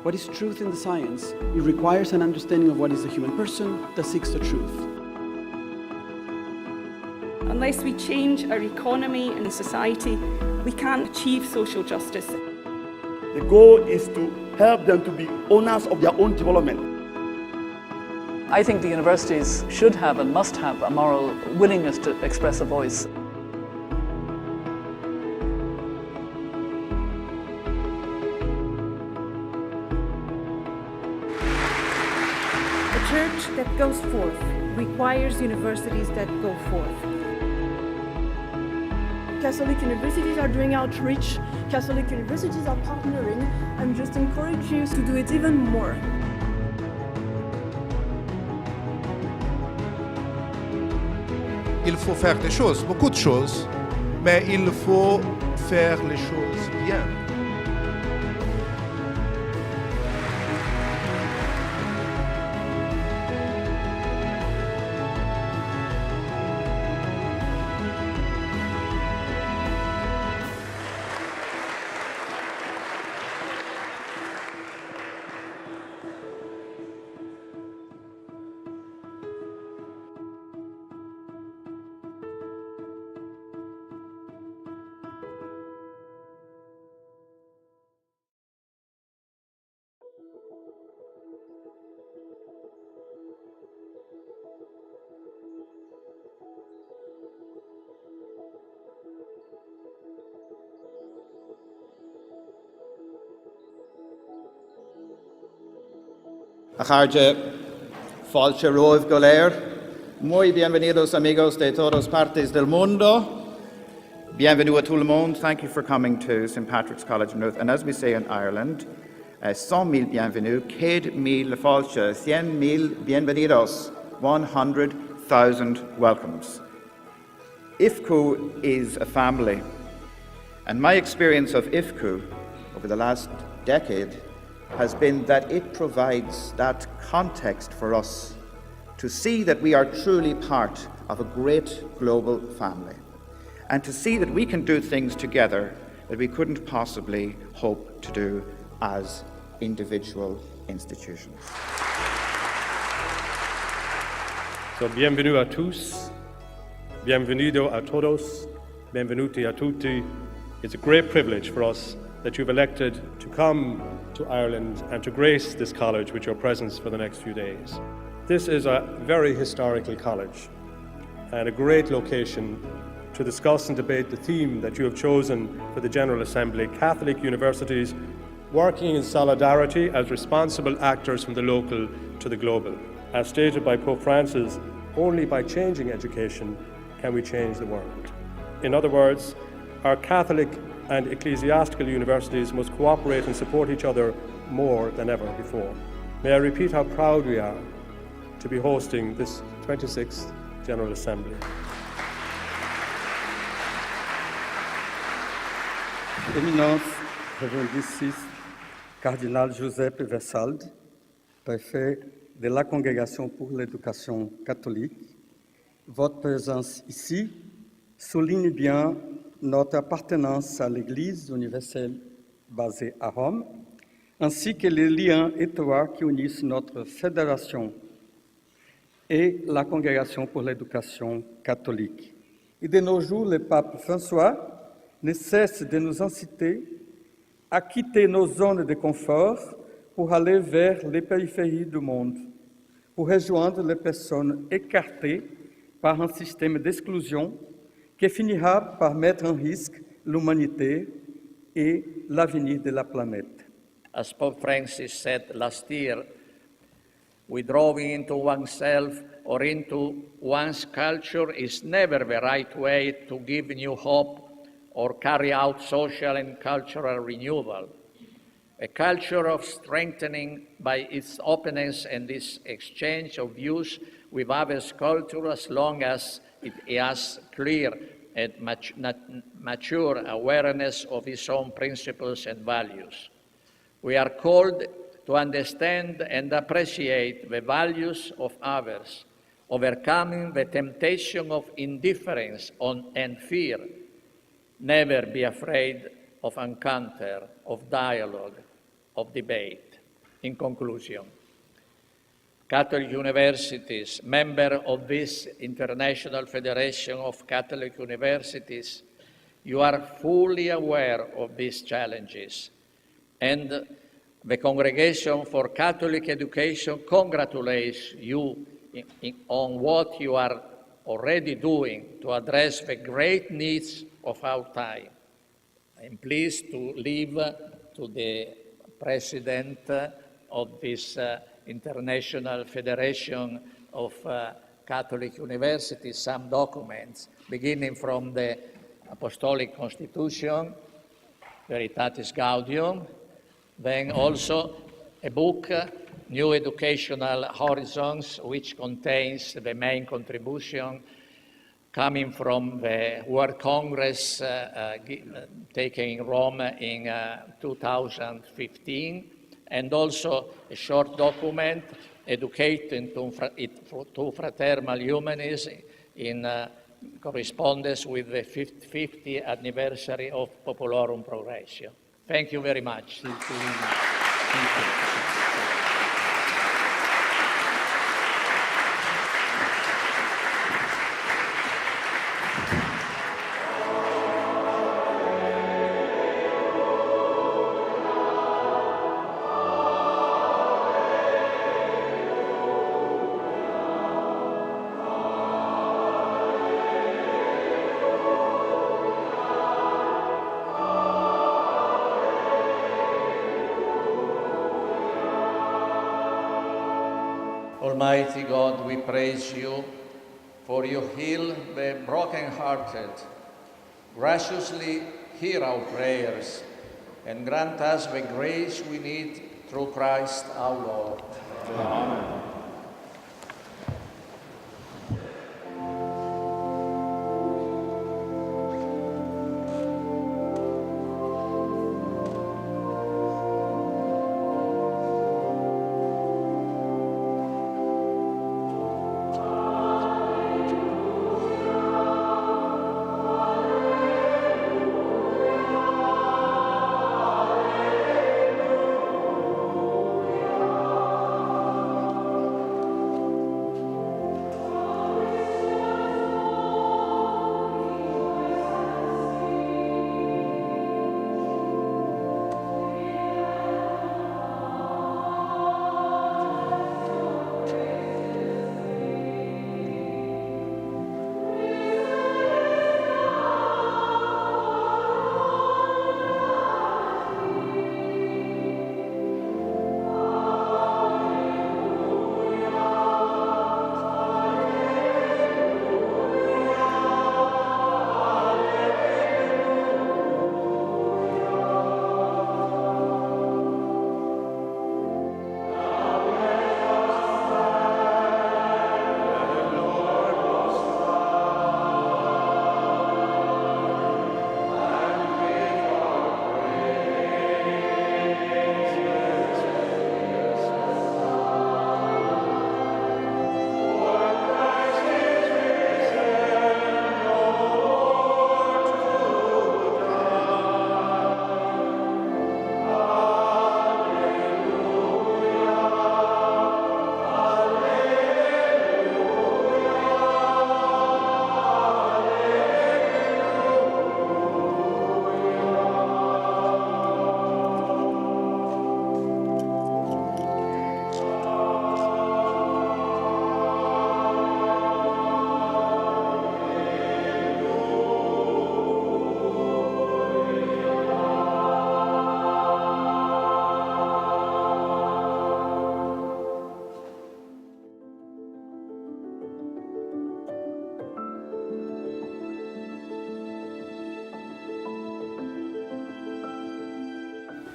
what is truth in the science, it requires an understanding of what is the human person that seeks the truth. Unless we change our economy and society, we can't achieve social justice. The goal is to help them to be owners of their own development. I think the universities should have and must have a moral willingness to express a voice. A church that goes forth requires universities that go forth. Catholic universities are doing outreach, Catholic universities are partnering. I'm just encourage you to do it even more. Il faut faire des choses, beaucoup de choses, mais il faut faire les choses bien. Ajarje falche rov goler. Muy bienvenidos amigos de todas partes del mundo. Bienvenue à tout le monde. Thank you for coming to St. Patrick's College in Louth. And as we say in Ireland, 100,000 bienvenue, 100,000 falche, 100,000 bienvenidos, 100,000 welcomes. IFCU is a family. And my experience of IFCU over the last decade has been that it provides that context for us to see that we are truly part of a great global family and to see that we can do things together that we couldn't possibly hope to do as individual institutions. So, bienvenue à tous, bienvenido a todos, benvenuti a tutti. It's a great privilege for us that you've elected to come to Ireland and to grace this college with your presence for the next few days. This is a very historical college and a great location to discuss and debate the theme that you have chosen for the General Assembly: Catholic universities working in solidarity as responsible actors from the local to the global. As stated by Pope Francis, only by changing education can we change the world. In other words, our Catholic and ecclesiastical universities must cooperate and support each other more than ever before. May I repeat how proud we are to be hosting this 26th General Assembly. Éminence, Révérend Ici, Cardinal Giuseppe Versalde, préfet de la Congrégation pour l'éducation catholique, votre présence ici souligne bien notre appartenance à l'Église universelle basée à Rome, ainsi que les liens étroits qui unissent notre fédération et la Congrégation pour l'éducation catholique. Et de nos jours, le pape François ne cesse de nous inciter à quitter nos zones de confort pour aller vers les périphéries du monde, pour rejoindre les personnes écartées par un système d'exclusion qui finira par mettre en risque l'humanité et l'avenir de la planète. As Pope Francis said last year, withdrawing into oneself or into one's culture is never the right way to give new hope or carry out social and cultural renewal. A culture of strengthening by its openness and its exchange of views with others' culture, as long as it has clear and mature awareness of its own principles and values. We are called to understand and appreciate the values of others, overcoming the temptation of indifference and fear. Never be afraid of encounter, of dialogue, of debate. In conclusion, Catholic universities, member of this International Federation of Catholic Universities, you are fully aware of these challenges, and the Congregation for Catholic Education congratulates you on what you are already doing to address the great needs of our time. I'm pleased to leave to the President of this International Federation of Catholic Universities some documents, beginning from the Apostolic Constitution, Veritatis Gaudium, then also a book, New Educational Horizons, which contains the main contribution coming from the World Congress taken in Rome in 2015, and also a short document, Educating to Fraternal Humanism, in correspondence with the 50th anniversary of Populorum Progressio. Thank you very much. Thank you. Almighty God, we praise you, for you heal the brokenhearted. Graciously hear our prayers and grant us the grace we need through Christ our Lord. Amen.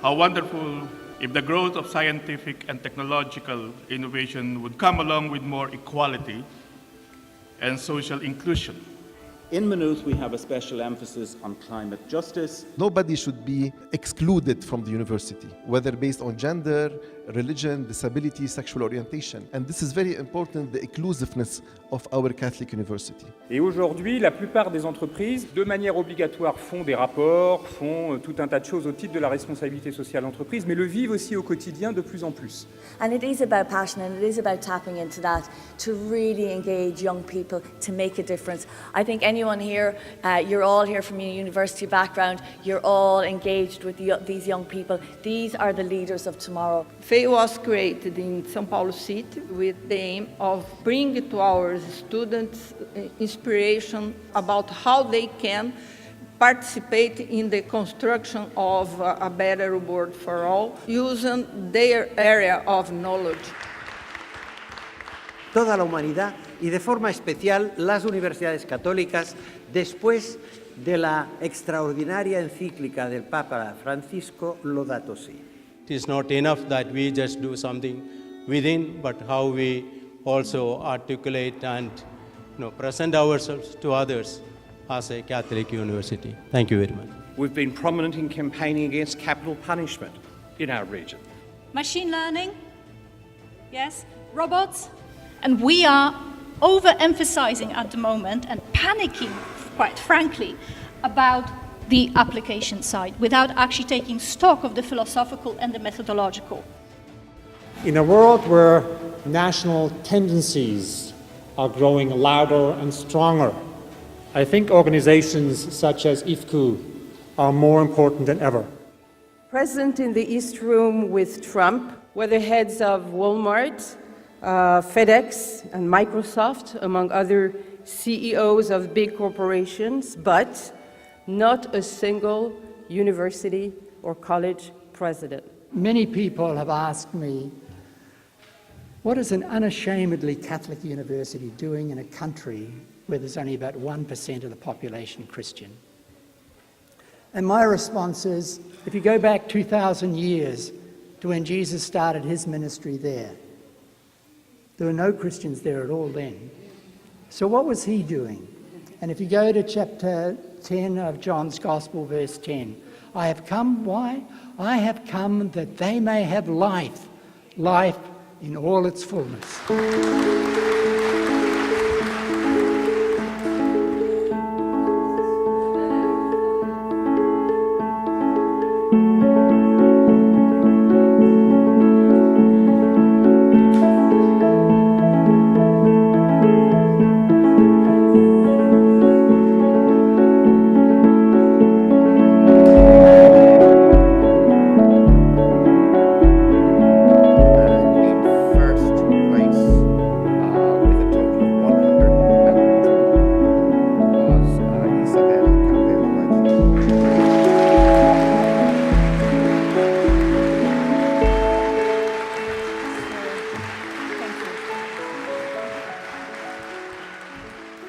How wonderful if the growth of scientific and technological innovation would come along with more equality and social inclusion. In Maynooth, we have a special emphasis on climate justice. Nobody should be excluded from the university, whether based on gender, religion, disability, sexual orientation. And this is very important, the inclusiveness of our Catholic university. Et aujourd'hui, la plupart des entreprises, de manière obligatoire, font des rapports, font tout un tas de choses au titre de la responsabilité sociale d'entreprise, mais le vivent aussi au quotidien de plus en plus. And it is about passion, and it is about tapping into that to really engage young people to make a difference. I think anyone here, you're all here from a university background, you're all engaged with these young people. These are the leaders of tomorrow. FEI was created in São Paulo City with the aim of bringing to our students inspiration about how they can participate in the construction of a better world for all, using their area of knowledge. Toda la humanidad y de forma especial las universidades católicas, después de la extraordinaria encíclica del Papa Francisco, Laudato Si. It is not enough that we just do something within, but how we also articulate and present ourselves to others as a Catholic university. Thank you very much. We've been prominent in campaigning against capital punishment in our region. Machine learning, yes, robots, and we are overemphasizing at the moment and panicking, quite frankly, about the application side without actually taking stock of the philosophical and the methodological. In a world where national tendencies are growing louder and stronger, I think organizations such as IFCU are more important than ever. Present in the East Room with Trump were the heads of Walmart, FedEx, and Microsoft, among other CEOs of big corporations, but not a single university or college president. Many people have asked me, what is an unashamedly Catholic university doing in a country where there's only about 1% of the population Christian? And my response is, if you go back 2,000 years to when Jesus started his ministry there were no Christians there at all then. So what was he doing? And if you go to chapter 10 of John's Gospel, verse 10, I have come, why? I have come that they may have life, life in all its fullness.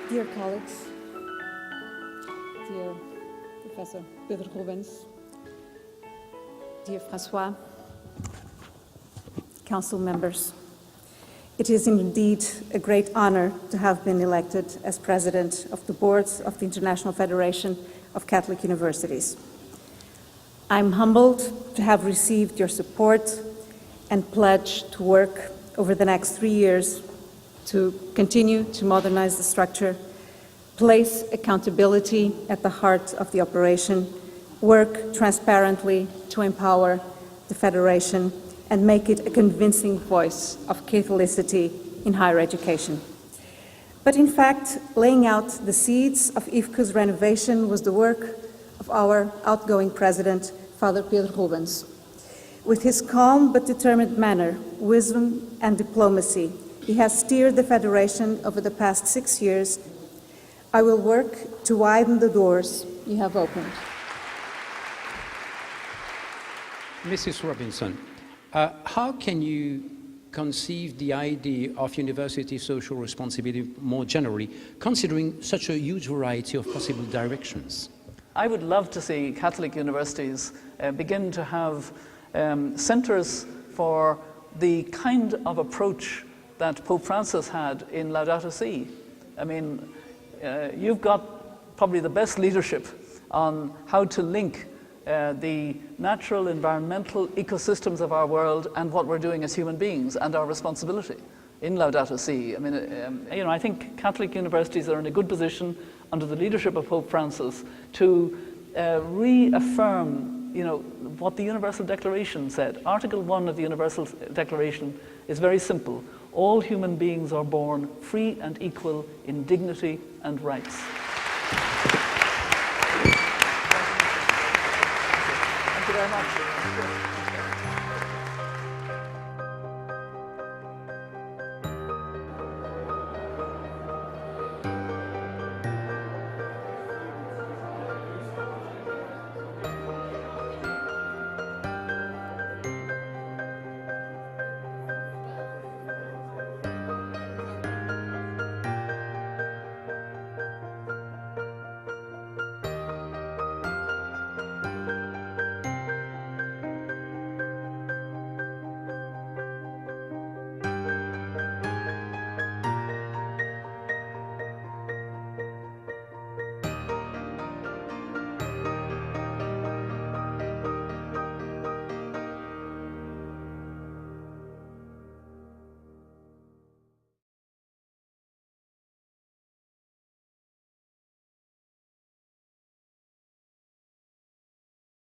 Dear colleagues, dear Professor Pedro Rubens, dear Francois, council members, it is indeed a great honor to have been elected as president of the boards of the International Federation of Catholic Universities. I'm humbled to have received your support and pledge to work over the next 3 years to continue to modernize the structure, place accountability at the heart of the operation, work transparently to empower the Federation, and make it a convincing voice of Catholicity in higher education. But in fact, laying out the seeds of IFCU's renovation was the work of our outgoing president, Father Pedro Rubens. With his calm but determined manner, wisdom and diplomacy, he has steered the Federation over the past 6 years. I will work to widen the doors you have opened. Mrs. Robinson, how can you conceive the idea of university social responsibility more generally, considering such a huge variety of possible directions? I would love to see Catholic universities begin to have centres for the kind of approach that Pope Francis had in Laudato Si. I mean, you've got probably the best leadership on how to link the natural, environmental ecosystems of our world and what we're doing as human beings and our responsibility in Laudato Si. I mean, I think Catholic universities are in a good position under the leadership of Pope Francis to reaffirm, what the Universal Declaration said. Article 1 of the Universal Declaration is very simple. All human beings are born free and equal in dignity and rights. Thank you very much.